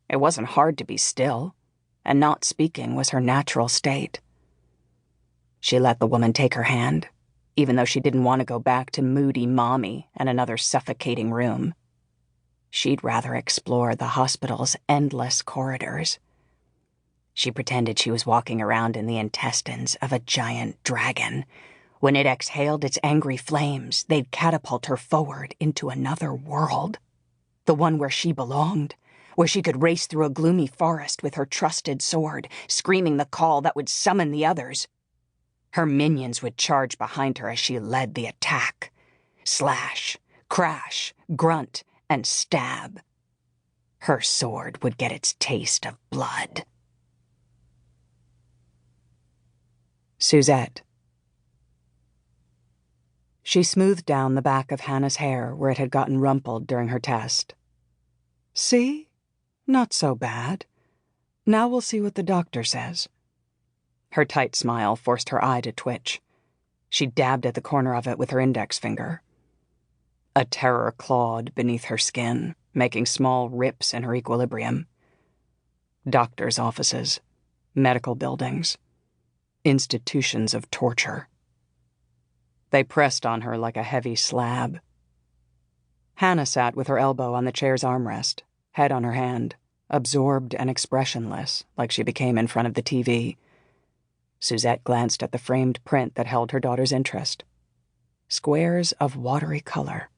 It wasn't hard to be still, and not speaking was her natural state. She let the woman take her hand, even though she didn't want to go back to moody Mommy and another suffocating room. She'd rather explore the hospital's endless corridors. She pretended she was walking around in the intestines of a giant dragon. When it exhaled its angry flames, they'd catapult her forward into another world. The one where she belonged, where she could race through a gloomy forest with her trusted sword, screaming the call that would summon the others. Her minions would charge behind her as she led the attack. Slash, crash, grunt, and stab. Her sword would get its taste of blood. Suzette. She smoothed down the back of Hanna's hair where it had gotten rumpled during her test. See? Not so bad. Now we'll see what the doctor says. Her tight smile forced her eye to twitch. She dabbed at the corner of it with her index finger. A terror clawed beneath her skin, making small rips in her equilibrium. Doctors' offices, medical buildings, institutions of torture. They pressed on her like a heavy slab. Hanna sat with her elbow on the chair's armrest, head on her hand, absorbed and expressionless, like she became in front of the TV. Suzette glanced at the framed print that held her daughter's interest. Squares of watery color.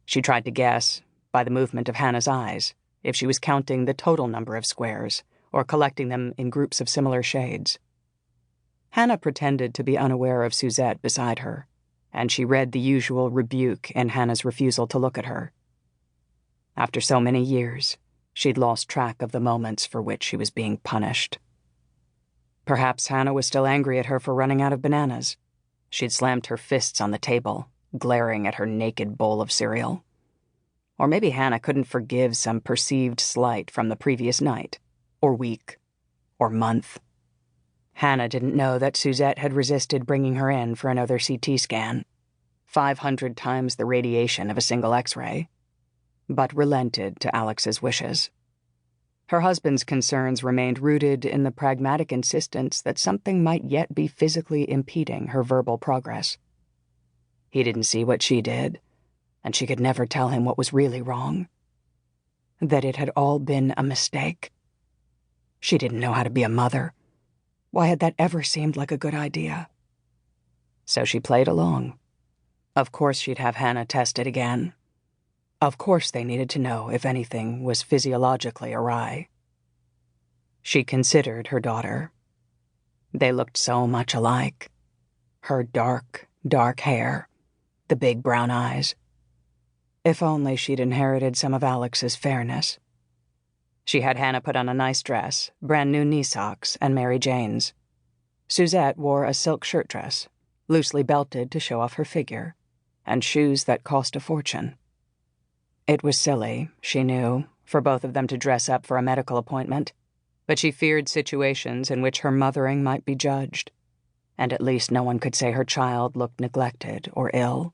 She tried to guess, by the movement of Hanna's eyes, if she was counting the total number of squares or collecting them in groups of similar shades. Hanna pretended to be unaware of Suzette beside her, and she read the usual rebuke in Hanna's refusal to look at her. After so many years, she'd lost track of the moments for which she was being punished. Perhaps Hanna was still angry at her for running out of bananas. She'd slammed her fists on the table, glaring at her naked bowl of cereal. Or maybe Hanna couldn't forgive some perceived slight from the previous night, or week, or month. Hanna didn't know that Suzette had resisted bringing her in for another CT scan, 500 times the radiation of a single X-ray, but relented to Alex's wishes. Her husband's concerns remained rooted in the pragmatic insistence that something might yet be physically impeding her verbal progress. He didn't see what she did, and she could never tell him what was really wrong. That it had all been a mistake. She didn't know how to be a mother. Why had that ever seemed like a good idea? So she played along. Of course she'd have Hanna tested again. Of course they needed to know if anything was physiologically awry. She considered her daughter. They looked so much alike. Her dark, dark hair, the big brown eyes. If only she'd inherited some of Alex's fairness. She had Hanna put on a nice dress, brand new knee socks, and Mary Jane's. Suzette wore a silk shirt dress, loosely belted to show off her figure, and shoes that cost a fortune. It was silly, she knew, for both of them to dress up for a medical appointment, but she feared situations in which her mothering might be judged, and at least no one could say her child looked neglected or ill.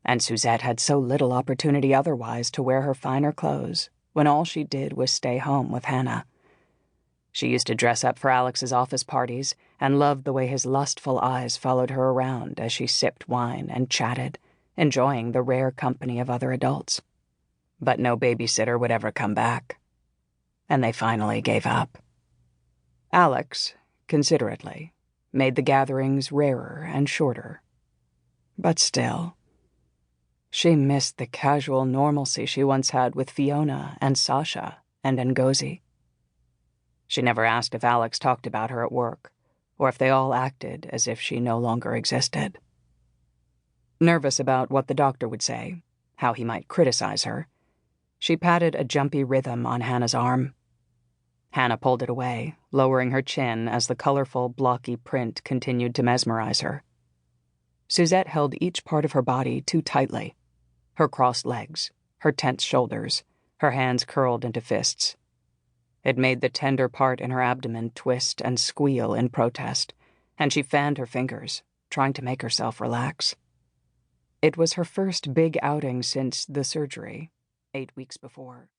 And Suzette had so little opportunity otherwise to wear her finer clothes, when all she did was stay home with Hanna. She used to dress up for Alex's office parties and loved the way his lustful eyes followed her around as she sipped wine and chatted, enjoying the rare company of other adults. But no babysitter would ever come back. And they finally gave up. Alex, considerately, made the gatherings rarer and shorter. But still, she missed the casual normalcy she once had with Fiona and Sasha and Ngozi. She never asked if Alex talked about her at work, or if they all acted as if she no longer existed. Nervous about what the doctor would say, how he might criticize her, she patted a jumpy rhythm on Hanna's arm. Hanna pulled it away, lowering her chin as the colorful, blocky print continued to mesmerize her. Suzette held each part of her body too tightly. Her crossed legs, her tense shoulders, her hands curled into fists. It made the tender part in her abdomen twist and squeal in protest, and she fanned her fingers, trying to make herself relax. It was her first big outing since the surgery, 8 weeks before.